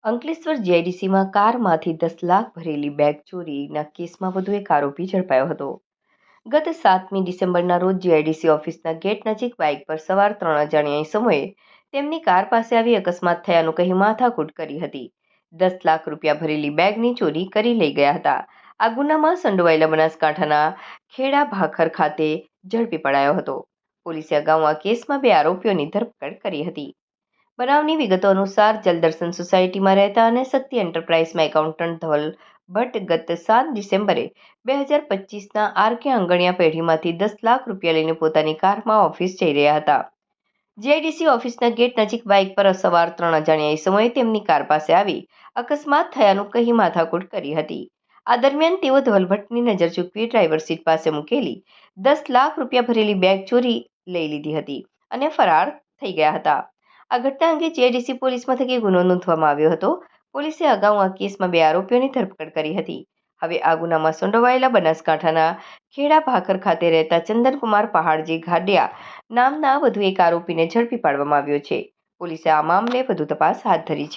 અંકલેશ્વર જીઆઈડીસીમાં કારમાંથી 10 લાખ ભરેલી બેગ ચોરીના કેસમાં વધુ એક આરોપી ઝડપાયો હતો. ગત 7મી ડિસેમ્બરના રોજ જીઆઈડીસી ઓફિસના ગેટ નજીક બાઇક પર સવાર 3 અજાણ્યા ઇસમોએ તેમની કાર પાસે આવી અકસ્માત થયાનું કહી માથાકૂટ કરી હતી. 10 લાખ રૂપિયા ભરેલી બેગની ચોરી કરી લઈ ગયા હતા. આ ગુનામાં સંડોવાયેલા બનાસકાંઠાના ખેડા ભાખર ખાતે ઝડપી પડાયો હતો. પોલીસે અગાઉ આ કેસમાં 2 આરોપીઓની ધરપકડ કરી હતી. બનાવની વિગતો અનુસાર જલદર્શન સોસાયટીમાં રહેતા અને શક્તિ એન્ટરપ્રાઇઝમાં એકાઉન્ટન્ટ ધવલ ભટ્ટ ગત 7 ડિસેમ્બરે 2025ના આરકે આંગણિયા પેઢીમાંથી 10 લાખ રૂપિયા લઈને પોતાની કારમાં ઓફિસ જઈ રહ્યા હતા. જીઆઈડીસી ઓફિસના ગેટ નજીક બાઇક પર સવાર 3 અજાણ્યા ઇસમોએ તેમની કાર પાસે આવી અકસ્માત થયાનું કહી માથાકૂટ કરી હતી. આ દરમિયાન તેઓ ધવલ ભટ્ટની નજર ચૂકવી ડ્રાઈવર સીટ પાસે મૂકેલી 10 લાખ રૂપિયા ભરેલી બેગ ચોરી લઈ લીધી હતી અને ફરાર થઈ ગયા હતા. આ ઘટના અંગે જીઆઈડીસી પોલીસ મથકે ગુનો નોંધવામાં આવ્યો હતો. પોલીસે અગાઉ આ કેસમાં 2 આરોપીઓની ધરપકડ કરી હતી. હવે આ ગુનામાં સંડોવાયેલા બનાસકાંઠાના ખેડા ભાખર ખાતે રહેતા ચંદનકુમાર પહાડજી ઘાડિયા નામના વધુ એક આરોપીને ઝડપી પાડવામાં આવ્યો છે. પોલીસે આ મામલે વધુ તપાસ હાથ ધરી છે.